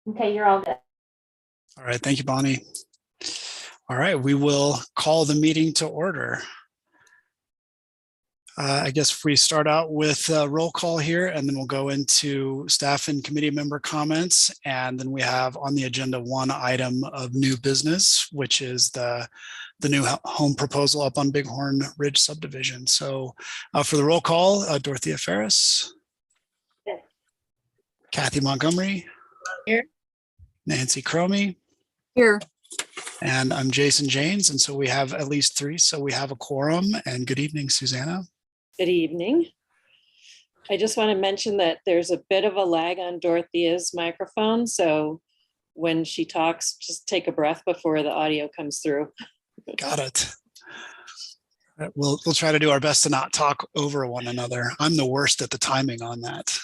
Okay, you're all good. All right, thank you, Bonnie. All right, we will call the meeting to order. I guess if we start out with a roll call here, and then we'll go into staff and committee member comments. And then we have on the agenda one item of new business, which is the new home proposal up on Bighorn Ridge subdivision. So for the roll call, Dorothea Ferris. Yes. Kathy Montgomery. Here. Nancy Cromie. Here. And I'm Jason Janes. And so we have at least three. So we have a quorum. And good evening, Susanna. Good evening. I just want to mention that there's a bit of a lag on Dorothea's microphone. So when she talks, just take a breath before the audio comes through. Got it. We'll try to do our best to not talk over one another. I'm the worst at the timing on that.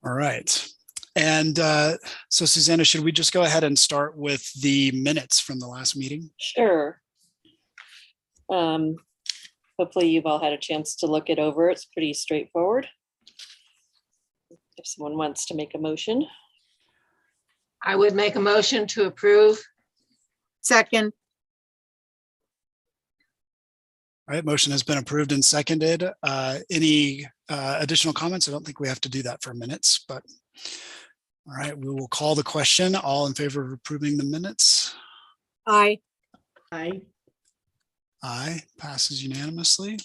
All right. And so Susanna, should we just go ahead and start with the minutes from the last meeting? Sure. Hopefully you've all had a chance to look it over. It's pretty straightforward. If someone wants to make a motion. I would make a motion to approve. Second. All right, motion has been approved and seconded. Any additional comments? I don't think we have to do that for minutes, but all right, we will call the question. All in favor of approving the minutes? Aye. Aye. Aye, passes unanimously.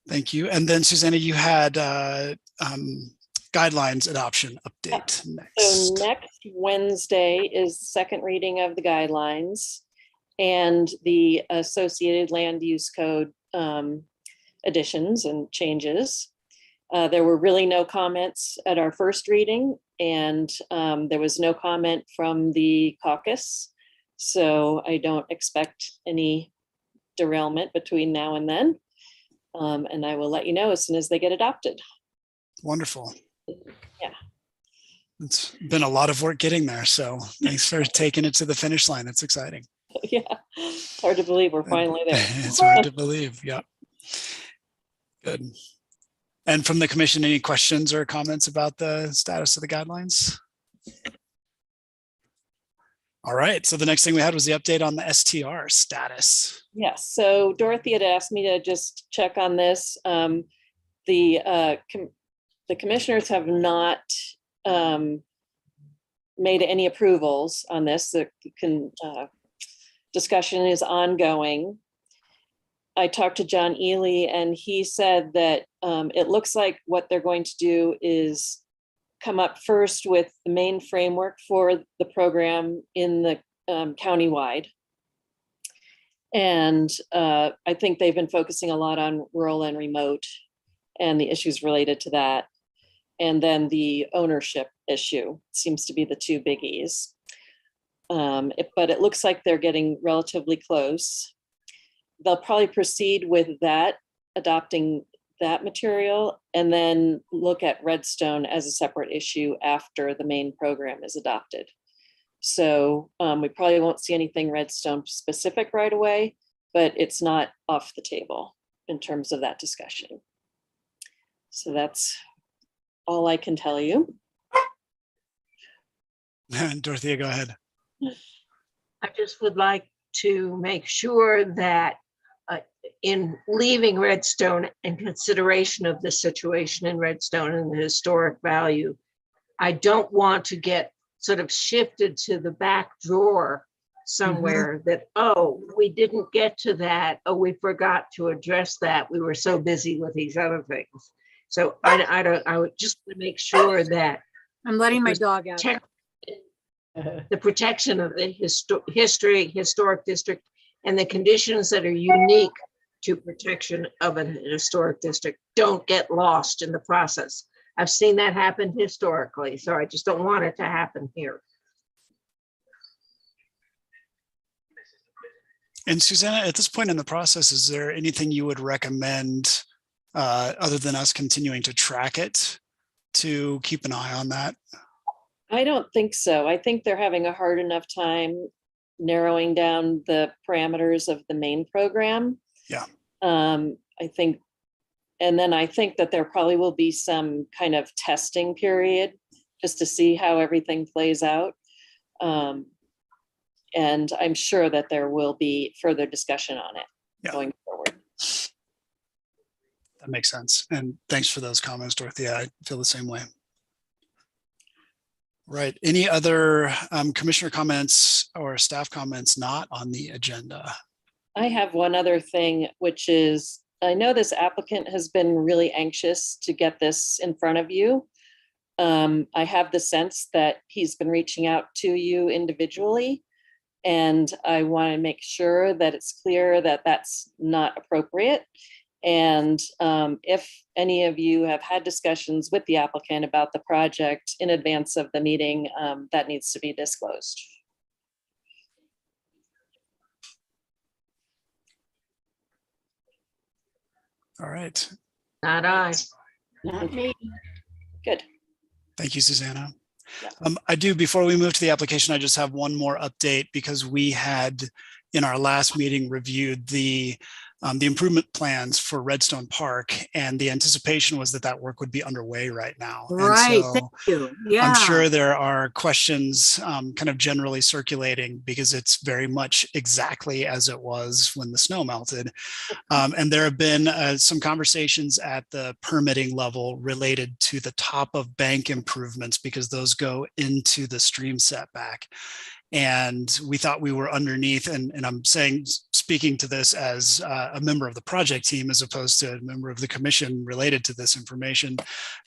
Thank you. And then Susanna, you had guidelines adoption update next. So next Wednesday is second reading of the guidelines and the associated land use code additions and changes. There were really no comments at our first reading, and there was no comment from the caucus. So I don't expect any derailment between now and then. And I will let you know as soon as they get adopted. Wonderful. Yeah. It's been a lot of work getting there. So thanks for taking it to the finish line. It's exciting. Yeah, it's hard to believe we're finally there. It's hard to believe. Yeah. Good. And from the commission, any questions or comments about the status of the guidelines? All right. So the next thing we had was the update on the STR status. Yes. So Dorothy had asked me to just check on this. The commissioners have not made any approvals on this. The discussion is ongoing. I talked to John Ely and he said that it looks like what they're going to do is come up first with the main framework for the program in the countywide. And I think they've been focusing a lot on rural and remote and the issues related to that. And then the ownership issue seems to be the two biggies. But it looks like they're getting relatively close. They'll probably proceed with that, adopting that material, and then look at Redstone as a separate issue after the main program is adopted. So we probably won't see anything Redstone specific right away, but it's not off the table in terms of that discussion. So that's all I can tell you. Dorothea, go ahead. I just would like to make sure that in leaving Redstone in consideration of the situation in Redstone and the historic value, I don't want to get sort of shifted to the back drawer somewhere that, oh, we didn't get to that. Oh, we forgot to address that. We were so busy with these other things. So I would just want to make sure that I'm letting my dog out. The protection of the historic district and the conditions that are unique to protection of an historic district don't get lost in the process. I've seen that happen historically, so I just don't want it to happen here. And Susanna, at this point in the process, is there anything you would recommend other than us continuing to track it to keep an eye on that? I don't think so. I think they're having a hard enough time narrowing down the parameters of the main program. Yeah. I think And then I think that there probably will be some kind of testing period just to see how everything plays out. And I'm sure that there will be further discussion on it going forward. That makes sense. And thanks for those comments, Dorothea. I feel the same way. Right. Any other commissioner comments or staff comments not on the agenda? I have one other thing, which is, I know this applicant has been really anxious to get this in front of you. I have the sense that he's been reaching out to you individually, and I want to make sure that it's clear that that's not appropriate. And if any of you have had discussions with the applicant about the project in advance of the meeting, that needs to be disclosed. All right. Not I. Not me. Good. Thank you, Susanna. Yeah. I do, before we move to the application, I just have one more update because we had in our last meeting reviewed the improvement plans for Redstone Park, and the anticipation was that that work would be underway right now. Right, And so thank you. Yeah. I'm sure there are questions kind of generally circulating because it's very much exactly as it was when the snow melted. And there have been some conversations at the permitting level related to the top of bank improvements because those go into the stream setback. And we thought we were underneath, and I'm speaking to this as a member of the project team as opposed to a member of the commission related to this information,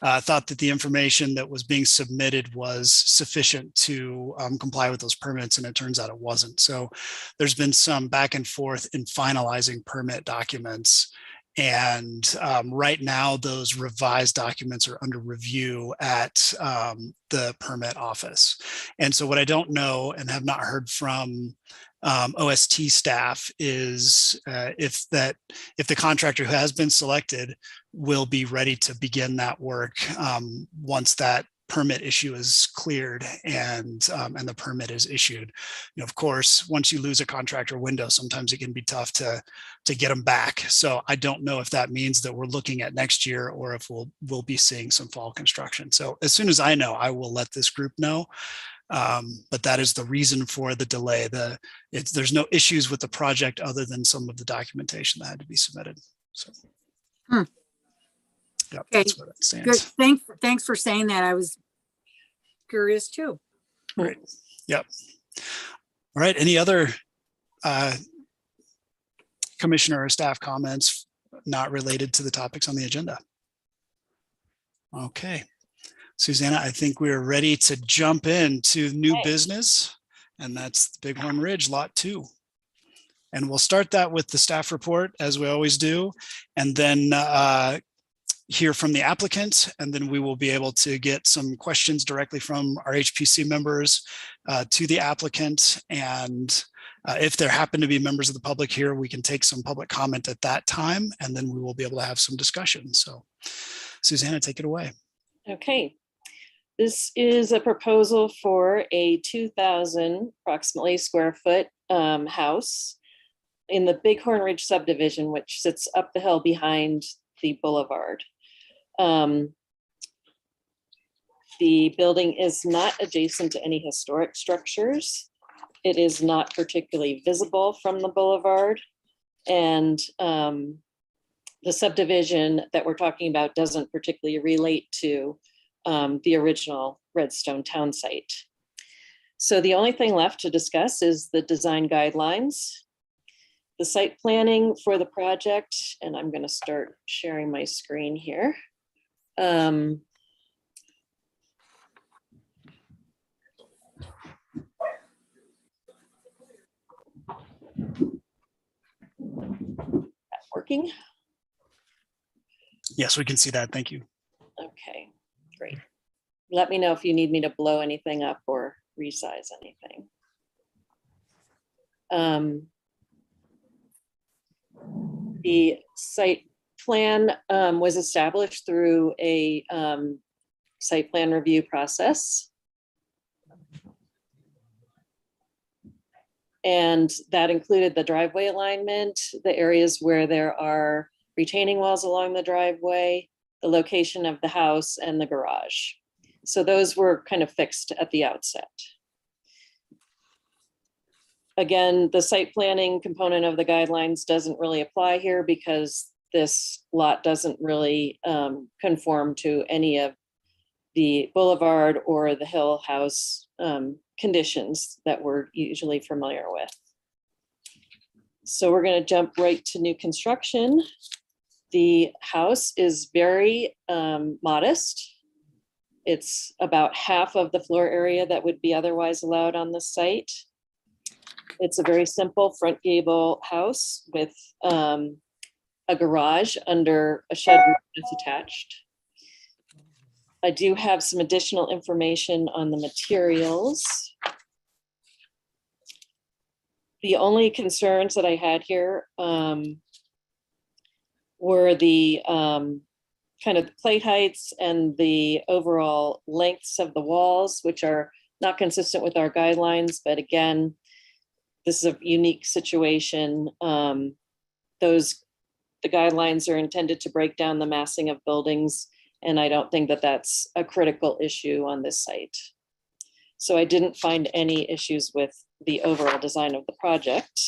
thought that the information that was being submitted was sufficient to comply with those permits, and it turns out it wasn't. So there's been some back and forth in finalizing permit documents. And right now, those revised documents are under review at the permit office. And so what I don't know and have not heard from OST staff is if the contractor who has been selected will be ready to begin that work once that permit issue is cleared and the permit is issued. You know, of course, once you lose a contractor window, sometimes it can be tough to get them back. So I don't know if that means that we're looking at next year or if we'll be seeing some fall construction. So as soon as I know, I will let this group know. But that is the reason for the delay. There's no issues with the project other than some of the documentation that had to be submitted. So. Yep, Okay. that's where that stands. Good. Thanks for saying that. I was curious too. Great. Yep. All right. Any other commissioner or staff comments not related to the topics on the agenda? Okay. Susanna, I think we're ready to jump into new business, and that's the Bighorn Ridge Lot 2. And we'll start that with the staff report as we always do, and then hear from the applicant, and then we will be able to get some questions directly from our HPC members to the applicant. And if there happen to be members of the public here, we can take some public comment at that time, and then we will be able to have some discussion. So Susanna, take it away. Okay. This is a proposal for a 2,000 approximately square foot house in the Bighorn Ridge subdivision, which sits up the hill behind the boulevard. The building is not adjacent to any historic structures. It is not particularly visible from the boulevard. And the subdivision that we're talking about doesn't particularly relate to the original Redstone town site. So the only thing left to discuss is the design guidelines, the site planning for the project, and I'm going to start sharing my screen here. Working? Yes, we can see that. Thank you. Okay, great. Let me know if you need me to blow anything up or resize anything. The site plan was established through a site plan review process. And that included the driveway alignment, the areas where there are retaining walls along the driveway, the location of the house, and the garage. So those were kind of fixed at the outset. Again, the site planning component of the guidelines doesn't really apply here because this lot doesn't really conform to any of the boulevard or the hill house conditions that we're usually familiar with. So we're going to jump right to new construction. The house is very modest. It's about half of the floor area that would be otherwise allowed on the site. It's a very simple front gable house with a garage under a shed roof that's attached. I do have some additional information on the materials. The only concerns that I had here were the kind of the plate heights and the overall lengths of the walls, which are not consistent with our guidelines. But again, this is a unique situation. The guidelines are intended to break down the massing of buildings, and I don't think that that's a critical issue on this site. So I didn't find any issues with the overall design of the project.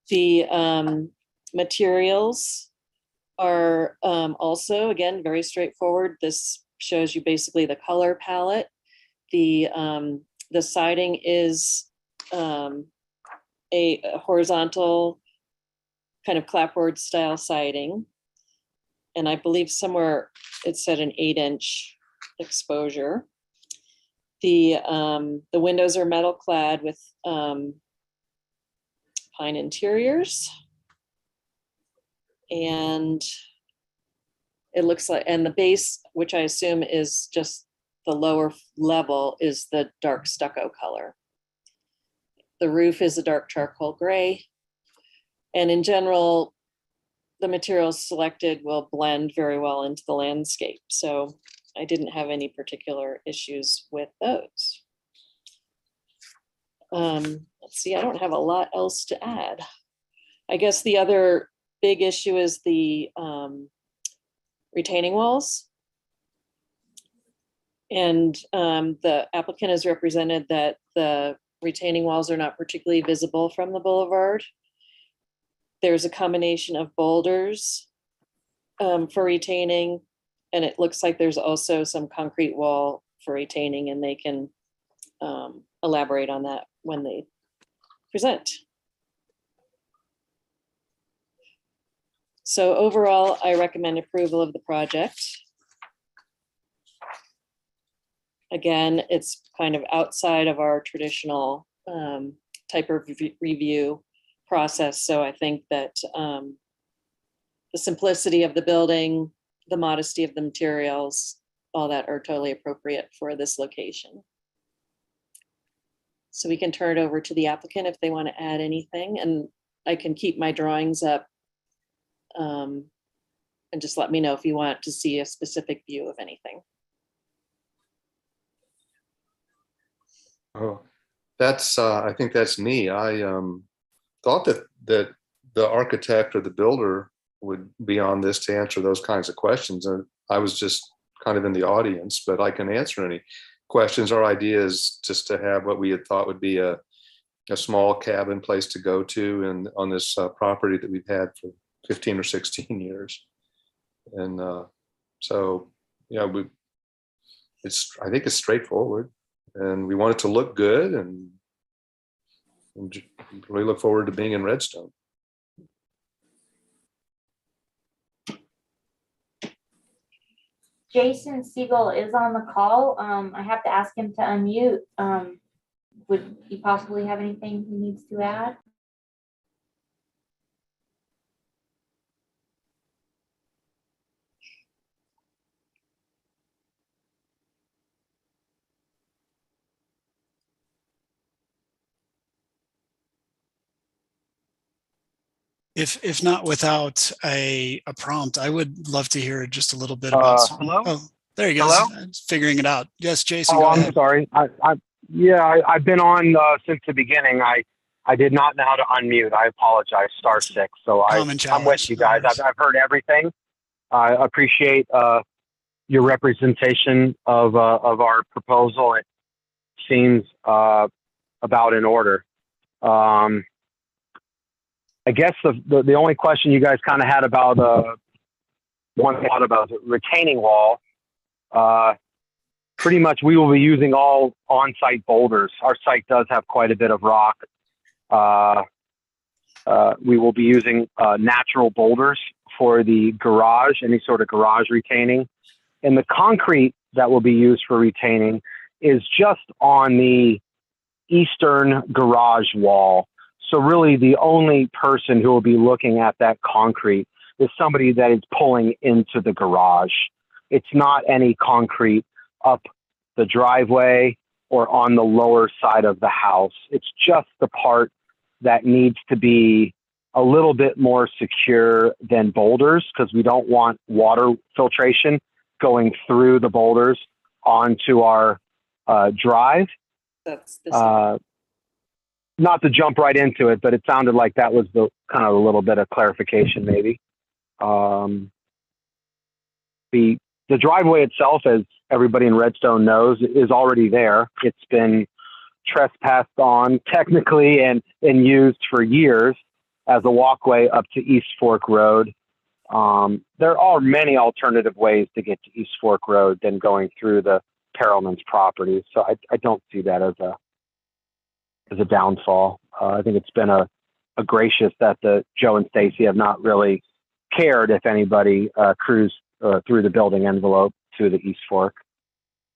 The materials are also, again, very straightforward. This shows you basically the color palette. The siding is a horizontal kind of clapboard style siding. And I believe somewhere it said an 8-inch exposure. The windows are metal clad with pine interiors. And it looks like, and the base, which I assume is just the lower level, is the dark stucco color. The roof is a dark charcoal gray. And in general, the materials selected will blend very well into the landscape. So I didn't have any particular issues with those. Let's see, I don't have a lot else to add. I guess the other big issue is the retaining walls. And the applicant has represented that the retaining walls are not particularly visible from the boulevard. There's a combination of boulders for retaining, and it looks like there's also some concrete wall for retaining, and they can elaborate on that when they present. So overall, I recommend approval of the project. Again, it's kind of outside of our traditional type of review process. So I think that the simplicity of the building, the modesty of the materials, all that are totally appropriate for this location. So we can turn it over to the applicant if they want to add anything, and I can keep my drawings up and just let me know if you want to see a specific view of anything. Oh, that's, I think that's me. I thought that the architect or the builder would be on this to answer those kinds of questions. And I was just kind of in the audience, but I can answer any questions. Our idea is just to have what we had thought would be a small cabin place to go to and on this property that we've had for 15 or 16 years. And so, yeah, I think it's straightforward. And we want it to look good, and really look forward to being in Redstone. Jason Siegel is on the call. I have to ask him to unmute. Would he possibly have anything he needs to add? If not without a prompt, I would love to hear just a little bit about. Hello? Oh, there you go. Hello? Figuring it out. Yes, Jason. Oh, Go I'm ahead. sorry. I've been on since the beginning. I I did not know how to unmute. I apologize. Star 6. So Common I'm challenge. with you guys. No worries. I've heard everything. I appreciate your representation of our proposal. It seems about in order. I guess the only question you guys kind of had about one thought about the retaining wall. Pretty much we will be using all on-site boulders. Our site does have quite a bit of rock. We will be using natural boulders for the garage, any sort of garage retaining. And the concrete that will be used for retaining is just on the eastern garage wall. So really the only person who will be looking at that concrete is somebody that is pulling into the garage. It's not any concrete up the driveway or on the lower side of the house. It's just the part that needs to be a little bit more secure than boulders, because we don't want water filtration going through the boulders onto our drive. That's this. Not to jump right into it, but it sounded like that was the kind of a little bit of clarification maybe. The driveway itself, as everybody in Redstone knows, is already there. It's been trespassed on technically and used for years as a walkway up to East Fork Road. There are many alternative ways to get to East Fork Road than going through the Perelman's property. So I don't see that as a downfall. I think it's been a gracious that Joe and Stacy have not really cared if anybody cruised through the building envelope to the East Fork.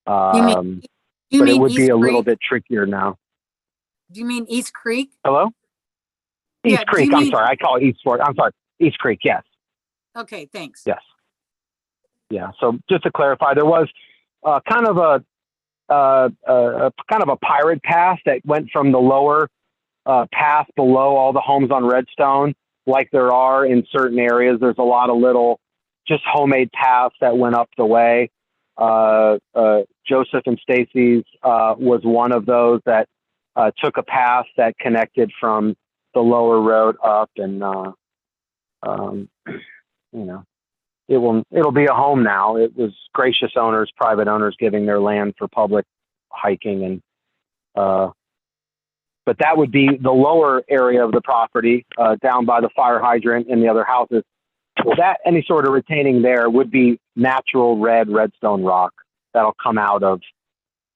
You But it mean would be East a little Creek? bit trickier now. Do you mean East Creek? Hello? Yeah, East do Creek, you I'm mean- sorry. I call it East Fork. I'm sorry. East Creek, yes. Okay, thanks. Yes. Yeah. So just to clarify, there was kind of a pirate path that went from the lower path below all the homes on Redstone, like there are in certain areas. There's a lot of little just homemade paths that went up the way. Joseph and Stacy's was one of those that took a path that connected from the lower road up, and it'll be a home now. It was gracious owners, private owners giving their land for public hiking, and but that would be the lower area of the property down by the fire hydrant and the other houses. Well, that any sort of retaining there would be natural redstone rock that'll come out of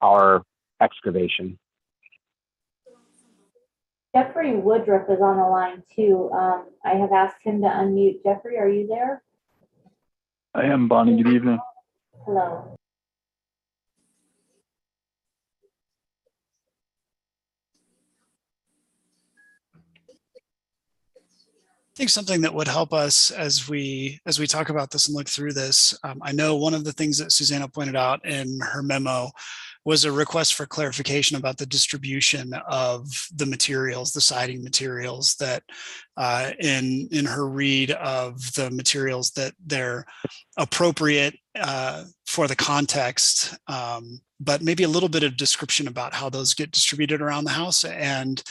our excavation. Jeffrey Woodruff is on the line too. I have asked him to unmute. Jeffrey, are you there? I am, Bonnie. Good evening. Hello. I think something that would help us as we talk about this and look through this, I know one of the things that Susanna pointed out in her memo was a request for clarification about the distribution of the materials, the siding materials, that in her read of the materials that they're appropriate for the context, but maybe a little bit of description about how those get distributed around the house. And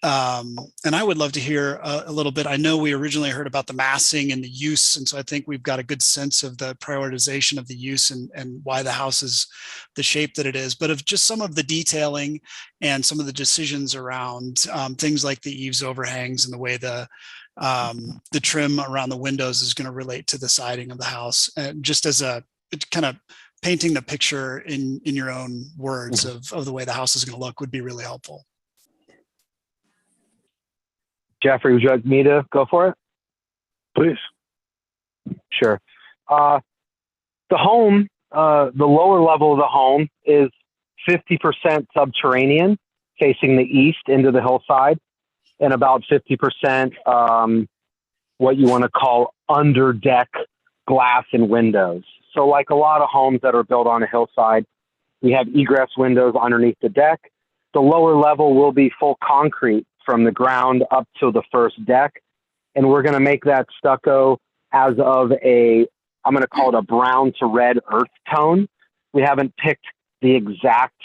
I would love to hear a little bit. I know we originally heard about the massing and the use, and so I think we've got a good sense of the prioritization of the use and why the house is the shape that it is, but of just some of the detailing and some of the decisions around things like the eaves overhangs and the way the trim around the windows is going to relate to the siding of the house, and just as a kind of painting the picture in your own words of the way the house is going to look would be really helpful. Jeffrey, would you like me to go for it? Please. Sure. The home, the lower level of the home is 50% subterranean, facing the east into the hillside, and about 50% what you want to call under deck glass and windows. So like a lot of homes that are built on a hillside, we have egress windows underneath the deck. The lower level will be full concrete from the ground up to the first deck. And we're going to make that stucco as of I'm going to call it a brown to red earth tone. We haven't picked the exact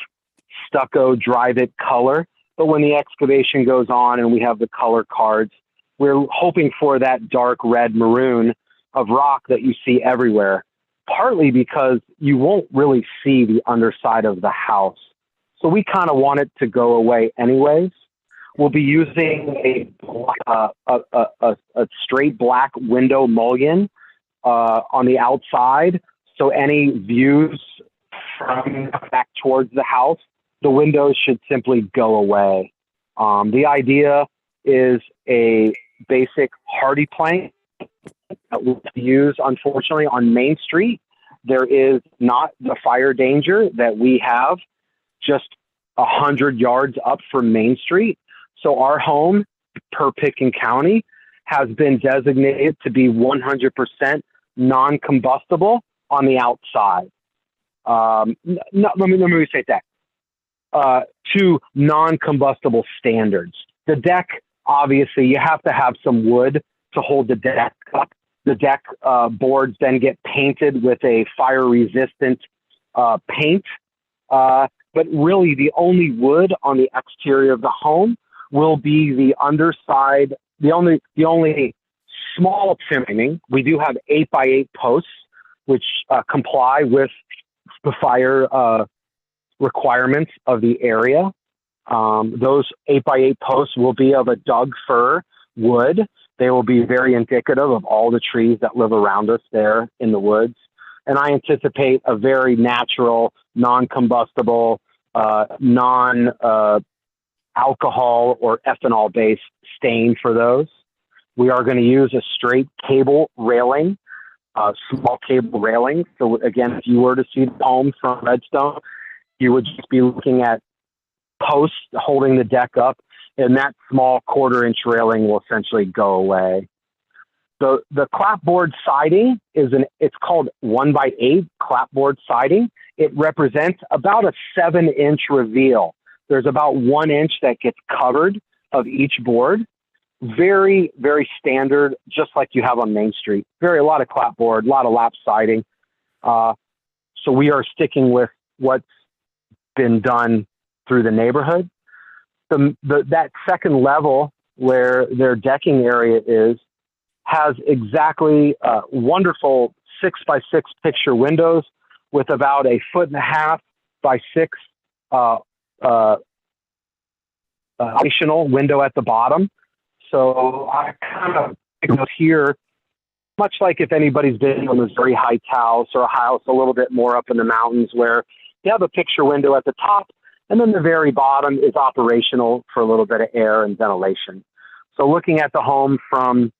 stucco drive it color, but But when the excavation goes on and we have the color cards, we're hoping for that dark red maroon of rock that you see everywhere, partly because you won't really see the underside of the house. So we kind of want it to go away anyways. We'll be using a straight black window mullion on the outside. So any views from back towards the house, the windows should simply go away. The idea is a basic hardy plank that we'll use, unfortunately, on Main Street. There is not the fire danger that we have just 100 yards up from Main Street. So our home, per Picken County, has been designated to be 100% non-combustible on the outside. Let me restate that. To non-combustible standards. The deck, obviously, you have to have some wood to hold the deck up. The deck boards then get painted with a fire-resistant paint. But really, the only wood on the exterior of the home will be the underside. The only small trimming. We do have 8x8 posts, which comply with the fire requirements of the area. Those 8x8 posts will be of a Doug fir wood. They will be very indicative of all the trees that live around us there in the woods. And I anticipate a very natural, non-combustible, non-alcohol or ethanol-based stain for those. We are going to use a straight cable railing, small cable railing. So again, if you were to see the home from Redstone, you would just be looking at posts holding the deck up, and that small 1/4-inch railing will essentially go away. The clapboard siding it's called 1x8 clapboard siding. It represents about a 7-inch reveal. There's about 1 inch that gets covered of each board. Very, very standard, just like you have on Main Street. A lot of clapboard, a lot of lap siding. So we are sticking with what's been done through the neighborhood. That second level where their decking area is has exactly wonderful 6x6 picture windows with about a 1.5 by 6 additional window at the bottom. So I kind of think here, much like if anybody's been in a Missouri Heights house or a house a little bit more up in the mountains where you have a picture window at the top and then the very bottom is operational for a little bit of air and ventilation. So looking at the home from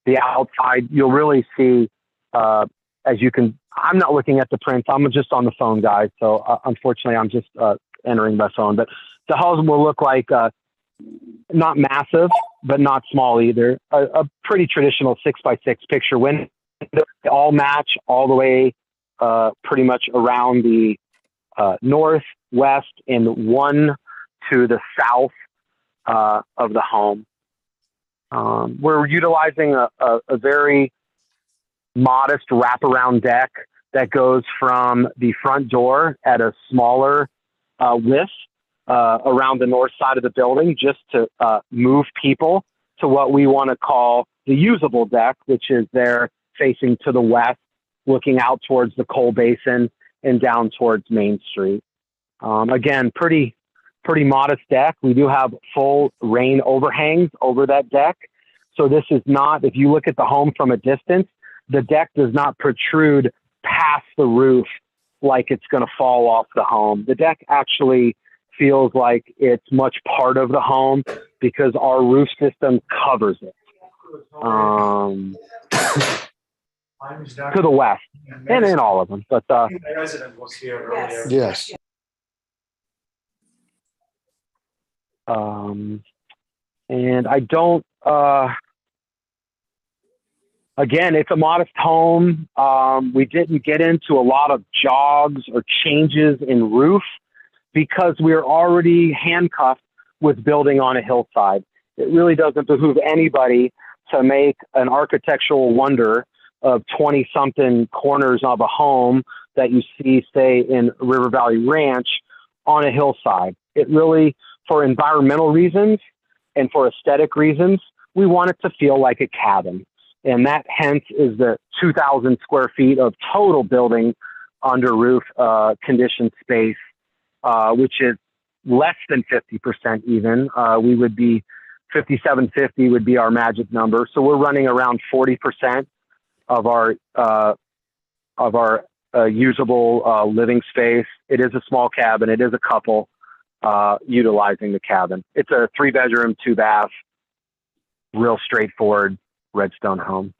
the outside, you'll really see, as you can, I'm not looking at the prints. I'm just on the phone, guys. So unfortunately, I'm just entering my phone. But the house will look like not massive, but not small either. A pretty traditional 6x6 picture window. They all match all the way pretty much around the north, west, and one to the south of the home. We're utilizing a very modest wraparound deck that goes from the front door at a smaller width around the north side of the building, just to move people to what we want to call the usable deck, which is there facing to the west, looking out towards the coal basin and down towards Main Street. Again, pretty modest deck. We do have full rain overhangs over that deck. So this is not, if you look at the home from a distance, the deck does not protrude past the roof like it's going to fall off the home. The deck actually feels like it's much part of the home because our roof system covers it to the west and in all of them. But Yes. And I don't, again, it's a modest home. We didn't get into a lot of jogs or changes in roof because we're already handcuffed with building on a hillside. It really doesn't behoove anybody to make an architectural wonder of 20-something corners of a home that you see, say, in River Valley Ranch on a hillside. It really for environmental reasons and for aesthetic reasons, we want it to feel like a cabin. And that hence is the 2,000 square feet of total building under roof conditioned space, which is less than 50% even. We would be 5750 would be our magic number. So we're running around 40% of our usable living space. It is a small cabin. It is a couple utilizing the cabin. It's a 3-bedroom, 2-bath, real straightforward Redstone home.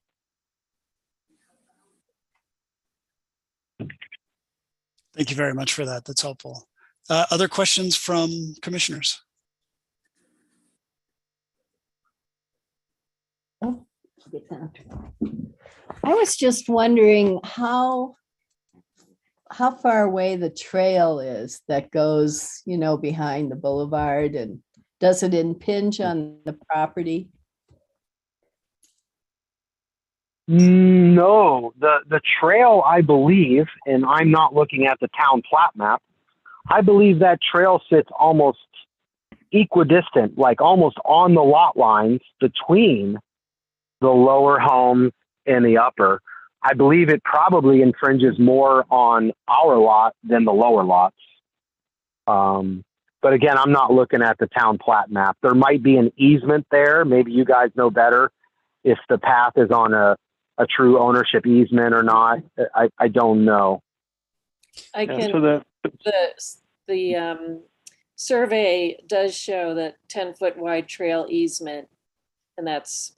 Thank you very much for that. That's helpful. Other questions from commissioners? I was just wondering how far away the trail is that goes, behind the boulevard, and does it impinge on the property? No, the trail, I believe, and I'm not looking at the town plat map, I believe that trail sits almost equidistant, like almost on the lot lines between the lower home and the upper. I believe it probably infringes more on our lot than the lower lots. But again, I'm not looking at the town plat map. There might be an easement there. Maybe you guys know better if the path is on a true ownership easement or not. I don't know. I can, the survey does show that 10-foot wide trail easement, and that's,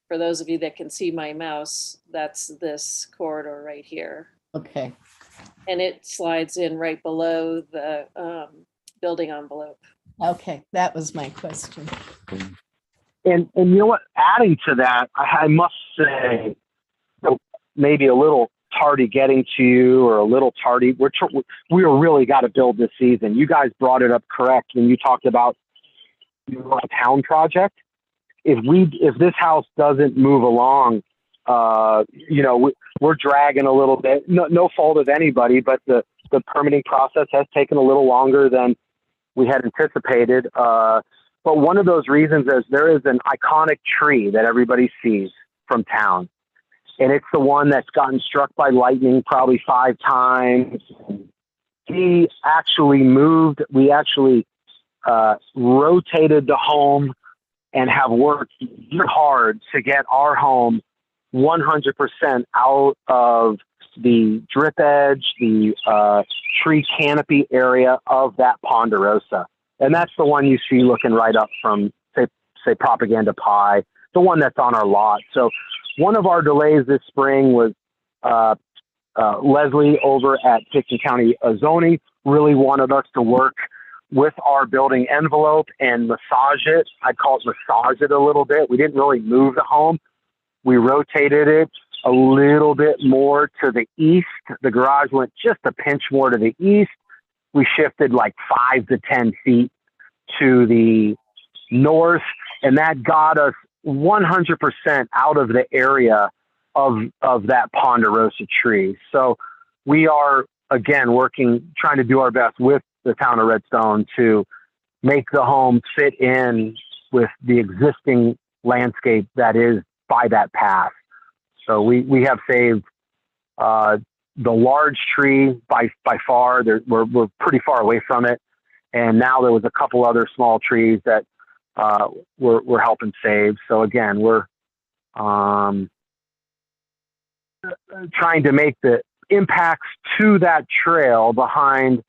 for those of you that can see my mouse, that's this corridor right here. Okay. And it slides in right below the building envelope. Okay, that was my question. And you know what? Adding to that, I must say, maybe a little tardy getting to you, or a little tardy. We really got to build this season. You guys brought it up correct when you talked about a town project. If this house doesn't move along, we're dragging a little bit. No fault of anybody, but the permitting process has taken a little longer than we had anticipated. But one of those reasons is there is an iconic tree that everybody sees from town. And it's the one that's gotten struck by lightning probably 5 times. We actually rotated the home and have worked hard to get our home 100% out of the drip edge, the tree canopy area of that ponderosa. And that's the one you see looking right up from, say Propaganda Pie, the one that's on our lot. So one of our delays this spring was Leslie over at Picken County Zoning really wanted us to work with our building envelope and massage it. I call it massage it a little bit. We didn't really move the home. We rotated it a little bit more to the east. The garage went just a pinch more to the east. We shifted like 5 to 10 feet to the north, and that got us 100% out of the area of that ponderosa tree. So we are, again, trying to do our best with the town of Redstone to make the home fit in with the existing landscape that is by that path. So we have saved the large tree by far. We're pretty far away from it. And now there was a couple other small trees that we're helping save. So again, we're trying to make the impacts to that trail behind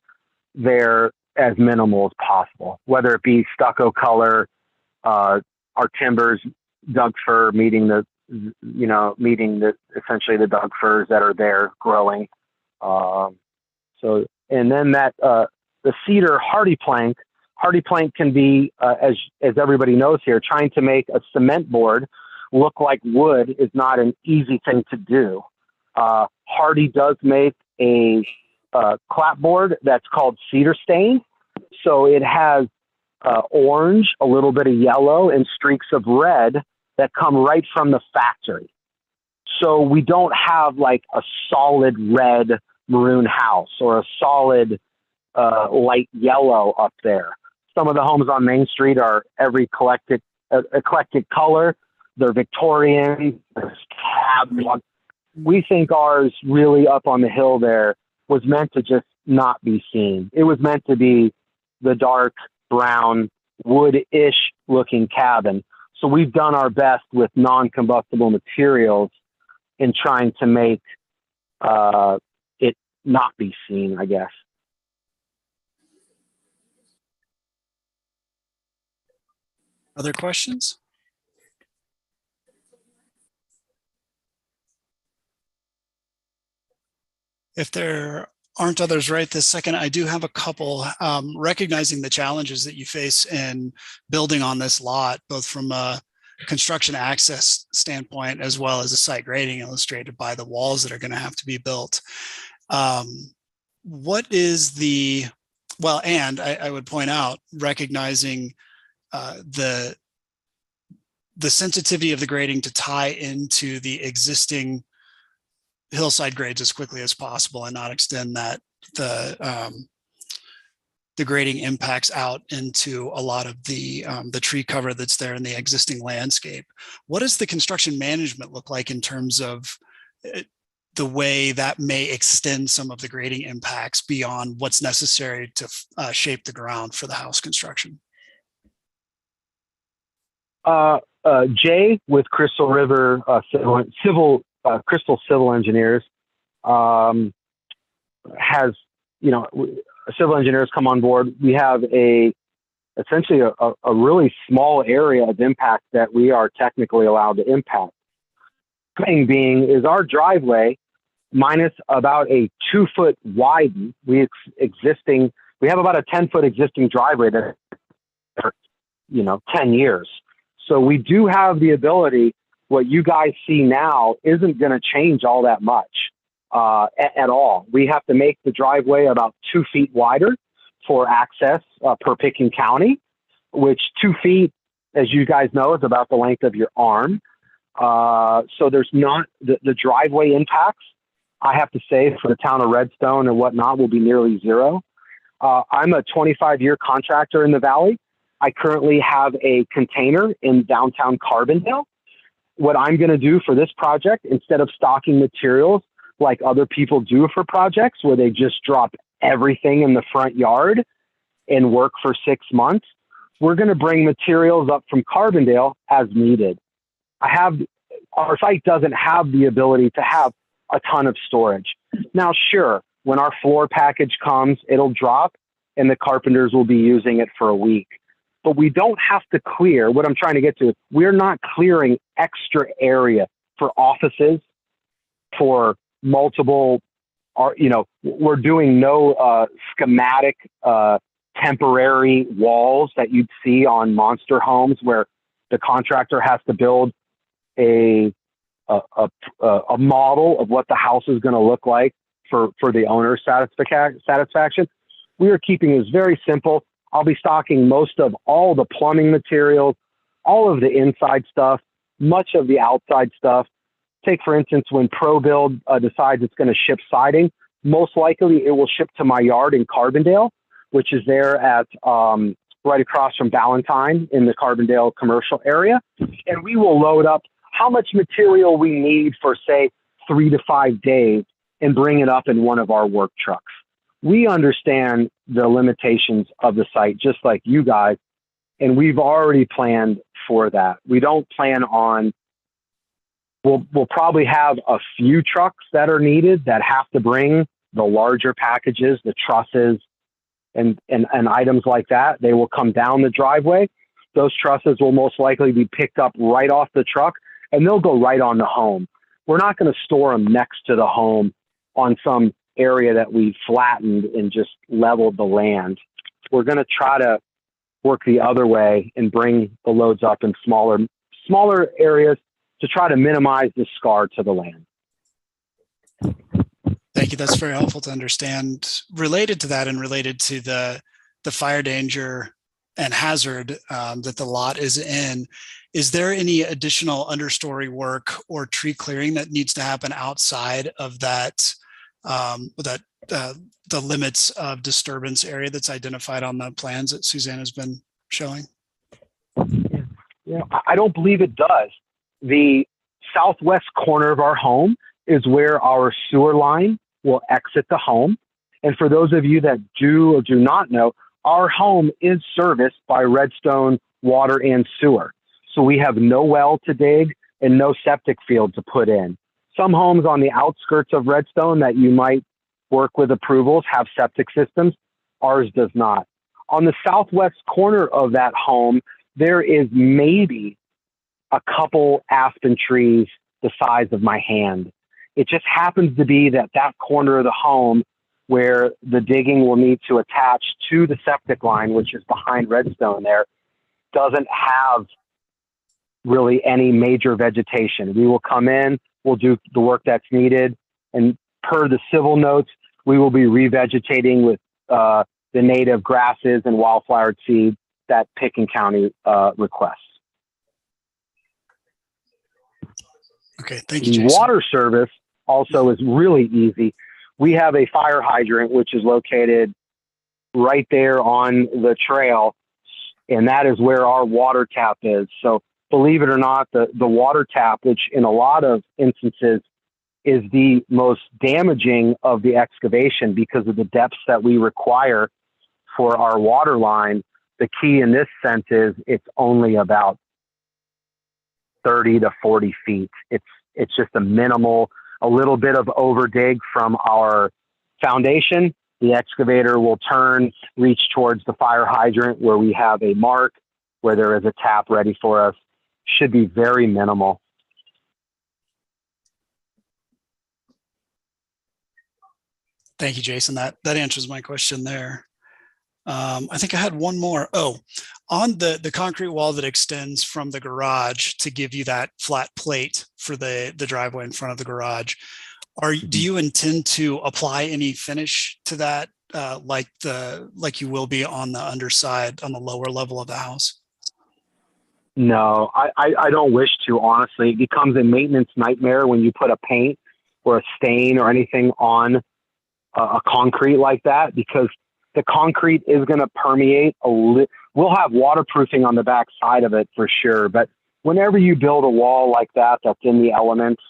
there as minimal as possible, whether it be stucco color, our timbers, Doug fir, meeting essentially the Doug firs that are there growing. And then that the cedar hardy plank can be, as everybody knows here, trying to make a cement board look like wood is not an easy thing to do. Hardy does make a clapboard that's called cedar stain. So it has orange, a little bit of yellow, and streaks of red that come right from the factory. So we don't have like a solid red maroon house or a solid light yellow up there. Some of the homes on Main Street are every eclectic color. They're Victorian. We think ours really up on the hill there was meant to just not be seen. It was meant to be the dark brown wood-ish looking cabin. So we've done our best with non-combustible materials in trying to make it not be seen, I guess. Other questions? If there aren't others right this second, I do have a couple. Recognizing the challenges that you face in building on this lot, both from a construction access standpoint as well as a site grading illustrated by the walls that are going to have to be built. What is the, well, and I would point out, recognizing the sensitivity of the grading to tie into the existing hillside grades as quickly as possible and not extend that the grading impacts out into a lot of the tree cover that's there in the existing landscape. What does the construction management look like in terms of the way that may extend some of the grading impacts beyond what's necessary to shape the ground for the house construction? Jay with Crystal River Crystal Civil Engineers has, civil engineers come on board. We have essentially a really small area of impact that we are technically allowed to impact. Thing being is our driveway minus about a 2-foot widen. We have about a 10-foot existing driveway that, 10 years. So we do have the ability. What you guys see now isn't going to change all that much at all. We have to make the driveway about 2 feet wider for access per Picken County, which 2 feet, as you guys know, is about the length of your arm. So there's not the driveway impacts, I have to say, for the town of Redstone and whatnot will be nearly zero. I'm a 25-year contractor in the Valley. I currently have a container in downtown Carbondale. What I'm going to do for this project, instead of stocking materials like other people do for projects where they just drop everything in the front yard and work for 6 months, we're going to bring materials up from Carbondale as needed. Our site doesn't have the ability to have a ton of storage. Now, sure, when our floor package comes, it'll drop and the carpenters will be using it for a week. But we don't have to clear. What I'm trying to get to is we're not clearing extra area for offices, for multiple, we're doing no schematic temporary walls that you'd see on monster homes where the contractor has to build a model of what the house is going to look like for the owner's satisfaction. We are keeping this very simple. I'll be stocking most of all the plumbing materials, all of the inside stuff, much of the outside stuff. Take, for instance, when ProBuild decides it's going to ship siding, most likely it will ship to my yard in Carbondale, which is there at right across from Valentine in the Carbondale commercial area. And we will load up how much material we need for, say, 3 to 5 days and bring it up in one of our work trucks. We understand the limitations of the site, just like you guys, and we've already planned for that. We don't plan on, we'll probably have a few trucks that are needed that have to bring the larger packages, the trusses, and items like that. They will come down the driveway. Those trusses will most likely be picked up right off the truck, and they'll go right on the home. We're not going to store them next to the home on some area that we flattened and just leveled the land. We're going to try to work the other way and bring the loads up in smaller areas to try to minimize the scar to the land. Thank you. That's very helpful to understand. Related to that and related to the fire danger and hazard that the lot is in, is there any additional understory work or tree clearing that needs to happen outside of that the limits of disturbance area that's identified on the plans that Suzanne has been showing? Yeah, I don't believe it does. The southwest corner of our home is where our sewer line will exit the home. And for those of you that do or do not know, our home is serviced by Redstone water and sewer. So we have no well to dig and no septic field to put in. Some homes on the outskirts of Redstone that you might work with approvals have septic systems. Ours does not. On the southwest corner of that home, there is maybe a couple aspen trees the size of my hand. It just happens to be that that corner of the home where the digging will need to attach to the septic line, which is behind Redstone there, doesn't have really any major vegetation. We will come in, we'll do the work that's needed, and per the civil notes, we will be revegetating with the native grasses and wildflower seed that Picken County requests. Okay, thank you, The Jason. water service also is really easy. We have a fire hydrant, which is located right there on the trail, and that is where our water tap is. So believe it or not, the water tap, which in a lot of instances is the most damaging of the excavation because of the depths that we require for our water line. The key in this sense is it's only about 30 to 40 feet. It's just a minimal, a little bit of overdig from our foundation. The excavator will turn, reach towards the fire hydrant where we have a mark where there is a tap ready for us. Should be very minimal. Thank you, Jason. That answers my question there. I think I had one more. Oh, on the concrete wall that extends from the garage to give you that flat plate for the driveway in front of the garage, do you intend to apply any finish to that, like you will be on the underside, on the lower level of the house? No, I don't wish to, honestly. It becomes a maintenance nightmare when you put a paint or a stain or anything on a concrete like that, because the concrete is going to permeate we'll have waterproofing on the back side of it for sure. But whenever you build a wall like that, that's in the elements,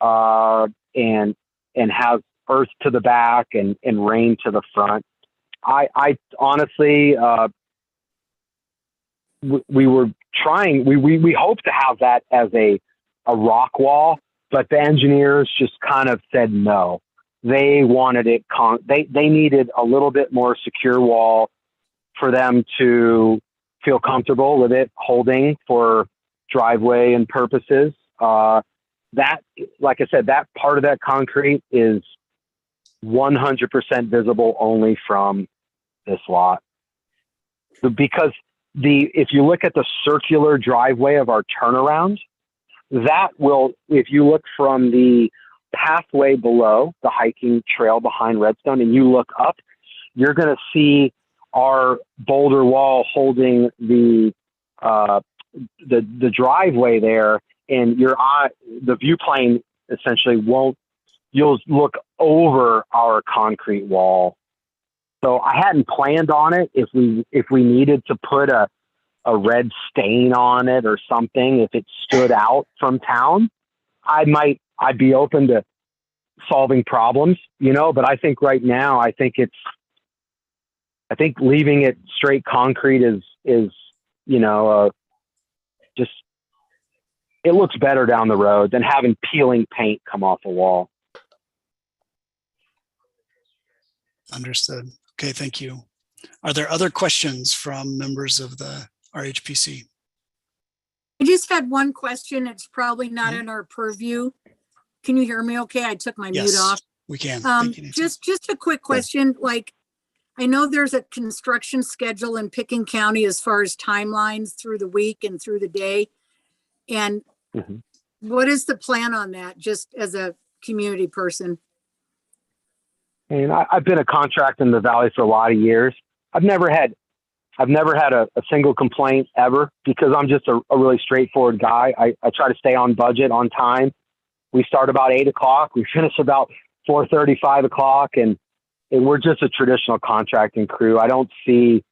and has earth to the back and rain to the front, I honestly, we were trying, we hope to have that as a rock wall, but the engineers just kind of said no. They wanted it, they needed a little bit more secure wall for them to feel comfortable with it holding for driveway and purposes. That, like I said, that part of that concrete is 100% visible only from this lot. Because if you look at the circular driveway of our turnaround, that will, if you look from the pathway below the hiking trail behind Redstone and you look up, you're going to see our boulder wall holding the driveway there, and your eye, the view plane essentially you'll look over our concrete wall. So I hadn't planned on it. If we needed to put a red stain on it or something, if it stood out from town, I'd be open to solving problems, but I think right now, I think leaving it straight concrete is just, it looks better down the road than having peeling paint come off a wall. Understood. Okay, thank you. Are there other questions from members of the RHPC? I just had one question. It's probably not in our purview. Can you hear me okay? I took my mute off. We can. Thank you, Nancy. Just a quick question. Like, I know there's a construction schedule in Picken County as far as timelines through the week and through the day. And what is the plan on that, just as a community person? And I've been a contractor in the Valley for a lot of years. I've never had a single complaint ever, because I'm just a really straightforward guy. I try to stay on budget, on time. We start about 8 o'clock. We finish about 4:30, 5 o'clock. And and we're just a traditional contracting crew. I don't see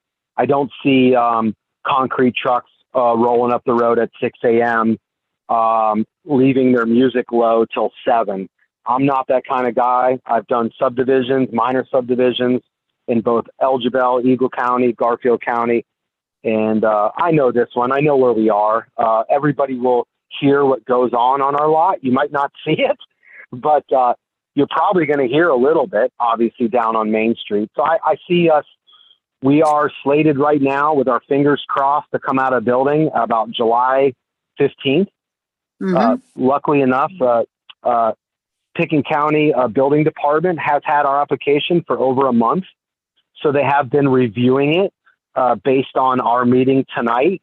concrete trucks rolling up the road at 6 a.m., leaving their music low till 7. I'm not that kind of guy. I've done subdivisions, minor subdivisions in both Elgin, Eagle County, Garfield County. And I know this one. I know where we are. Everybody will hear what goes on our lot. You might not see it, but you're probably going to hear a little bit, obviously, down on Main Street. So I see us. We are slated right now with our fingers crossed to come out of building about July 15th. Luckily enough, Picken County Building Department has had our application for over a month. So they have been reviewing it based on our meeting tonight.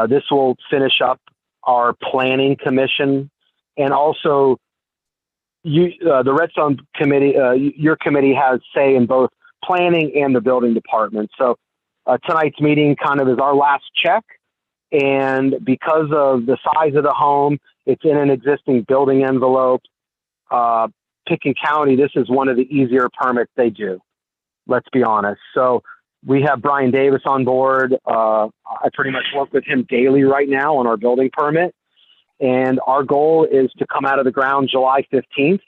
This will finish up our planning commission, and also the Redstone committee, your committee has say in both planning and the building department. So tonight's meeting kind of is our last check. And because of the size of the home, it's in an existing building envelope. Picken County, this is one of the easier permits they do. Let's be honest. So we have Brian Davis on board. I pretty much work with him daily right now on our building permit. And our goal is to come out of the ground July 15th,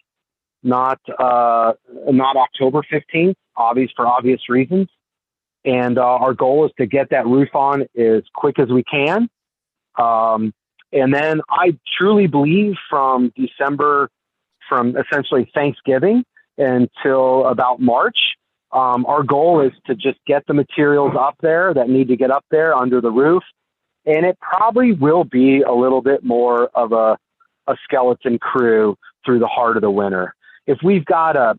not October 15th, for obvious reasons. And our goal is to get that roof on as quick as we can. And then I truly believe from essentially Thanksgiving until about March, our goal is to just get the materials up there that need to get up there under the roof. And it probably will be a little bit more of a skeleton crew through the heart of the winter. If we've got a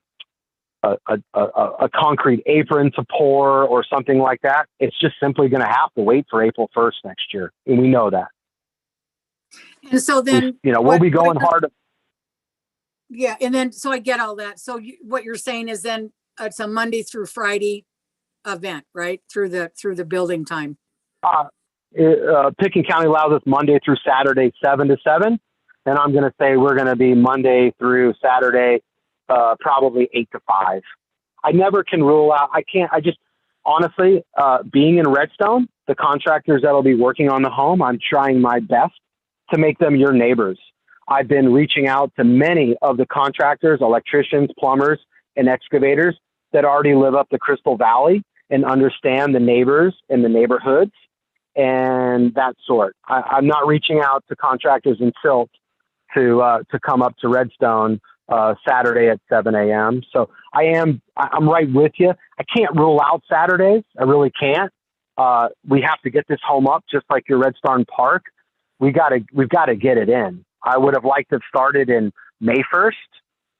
concrete apron to pour or something like that, it's just simply going to have to wait for April 1st next year. And we know that. And so then, we'll be going hard. Yeah. And then, so I get all that. So what you're saying is then it's a Monday through Friday event, right? Through the building time. Picken County allows us Monday through Saturday, 7 to 7. And I'm going to say we're going to be Monday through Saturday, probably 8 to 5. I never can rule out. Honestly, being in Redstone, the contractors that'll be working on the home, I'm trying my best to make them your neighbors. I've been reaching out to many of the contractors, electricians, plumbers, and excavators that already live up the Crystal Valley and understand the neighbors and the neighborhoods and that sort. I'm not reaching out to contractors in Silt to come up to Redstone Saturday at 7 a.m. So I'm right with you. I can't rule out Saturdays. I really can't. We have to get this home up just like your Redstone Park. We've got to get it in. I would have liked to have started in May 1st,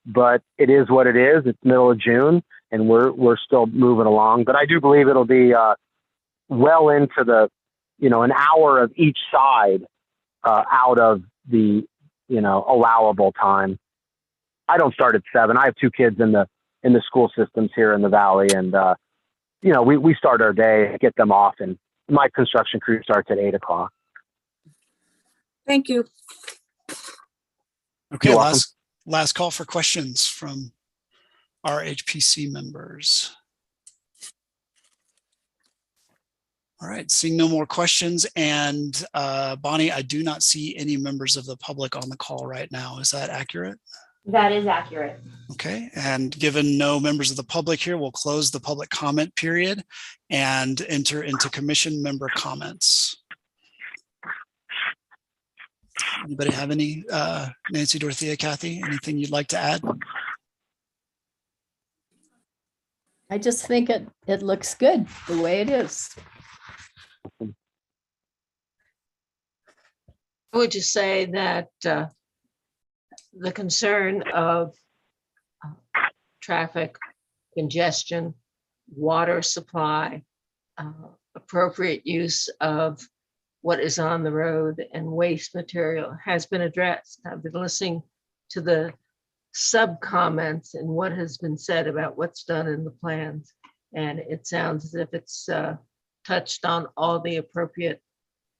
but it is what it is. It's middle of June and we're still moving along, but I do believe it'll be well into the, an hour of each side out of the, allowable time. I don't start at 7. I have 2 kids in the school systems here in the Valley. And, we start our day, get them off, and my construction crew starts at 8 o'clock. Thank you. Okay, You're welcome. last call for questions from our HPC members. All right, seeing no more questions. And Bonnie, I do not see any members of the public on the call right now. Is that accurate? That is accurate. Okay, and given no members of the public here, we'll close the public comment period and enter into commission member comments. Anybody have any, Nancy, Dorothea, Kathy, anything you'd like to add? I just think it looks good the way it is. I would just say that the concern of traffic congestion, water supply, appropriate use of what is on the road and waste material has been addressed. I've been listening to the sub comments and what has been said about what's done in the plans. And it sounds as if it's touched on all the appropriate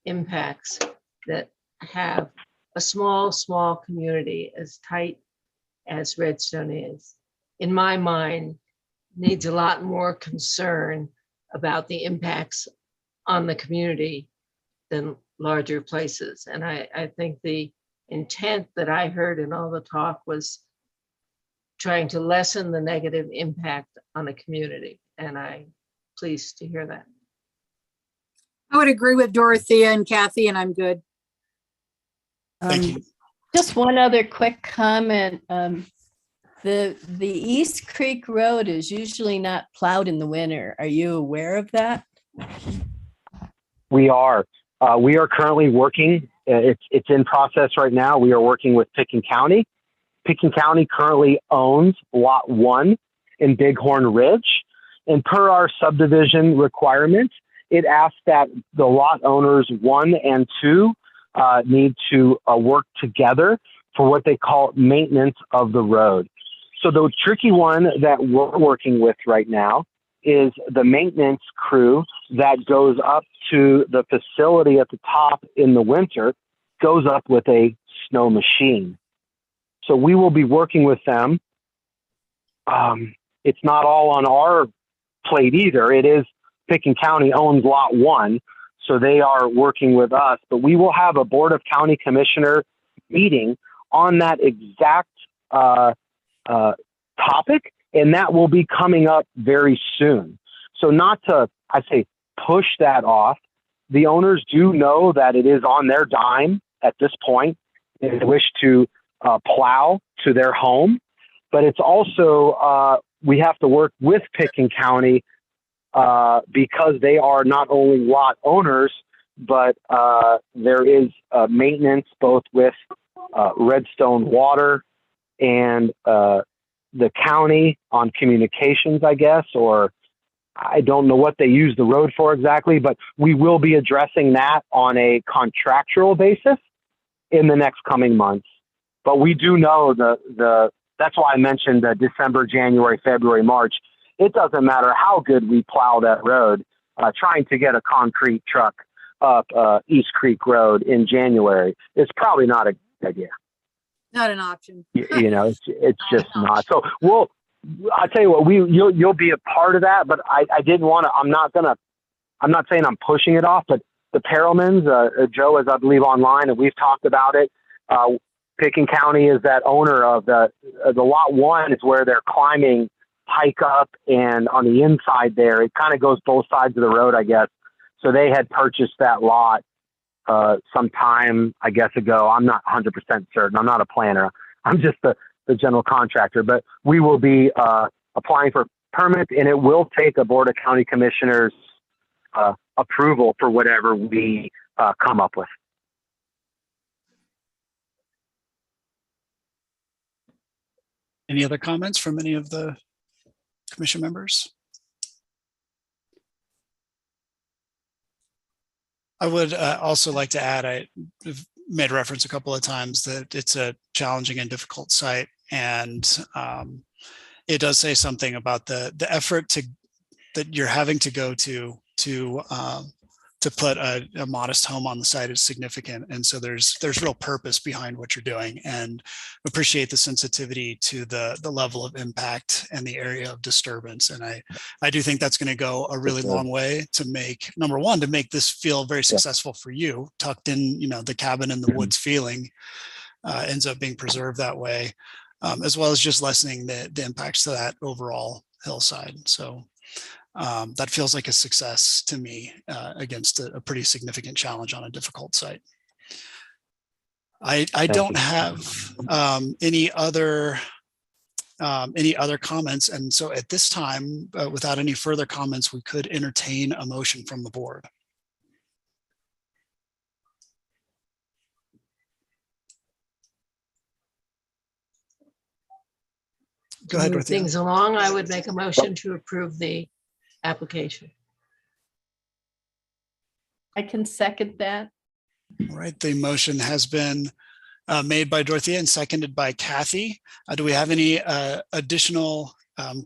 impacts that have a small community as tight as Redstone is. In my mind, needs a lot more concern about the impacts on the community than larger places. And I think the intent that I heard in all the talk was trying to lessen the negative impact on the community. And I'm pleased to hear that. I would agree with Dorothea and Kathy, and I'm good. Thank you. Just one other quick comment. The East Creek Road is usually not plowed in the winter. Are you aware of that? We are. We are currently working. It's in process right now. We are working with Picken County. Picken County currently owns Lot 1 in Bighorn Ridge. And per our subdivision requirements, it asks that the lot owners 1 and 2 need to work together for what they call maintenance of the road. So the tricky one that we're working with right now is the maintenance crew that goes up to the facility at the top in the winter, goes up with a snow machine. So we will be working with them. It's not all on our plate either. It is Picken County owns Lot 1, so they are working with us. But we will have a Board of County Commissioner meeting on that exact topic, and that will be coming up very soon. So not to, I say, push that off. The owners do know that it is on their dime at this point. They wish to plow to their home, but it's also we have to work with Picken County because they are not only lot owners, but there is maintenance both with Redstone Water and the county on communications, I guess, or I don't know what they use the road for exactly, but we will be addressing that on a contractual basis in the next coming months. But we do know that's why I mentioned December, January, February, March. It doesn't matter how good we plow that road, trying to get a concrete truck up East Creek Road in January is probably not a good idea. Not an option. You know, it's just not. So I'll tell you what, you'll be a part of that, but I didn't want to, I'm not saying I'm pushing it off, but the Perelmans, Joe is, I believe, online, and we've talked about it. Picken County is that owner of the Lot 1 is where they're climbing hike up, and on the inside there, it kind of goes both sides of the road, I guess. So they had purchased that lot some time, I guess, ago. I'm not 100% certain. I'm not a planner. I'm just the general contractor, but we will be applying for permits, and it will take a Board of County Commissioners approval for whatever we come up with. Any other comments from any of the commission members? I would also like to add, I've made reference a couple of times that it's a challenging and difficult site, and it does say something about the effort that you're having to go to put a modest home on the site is significant. And so there's real purpose behind what you're doing, and appreciate the sensitivity to the level of impact and the area of disturbance. And I do think that's going to go a really long way to make, number one, to make this feel very successful for you, tucked in, you know, the cabin in the woods feeling ends up being preserved that way, as well as just lessening the impacts to that overall hillside. So that feels like a success to me against a pretty significant challenge on a difficult site. I don't have any other comments, and so at this time, without any further comments, we could entertain a motion from the board. Go ahead, Move Dorothea. things along, I would make a motion to approve the application. I can second that. All right, the motion has been made by Dorothea and seconded by Kathy. Do we have any additional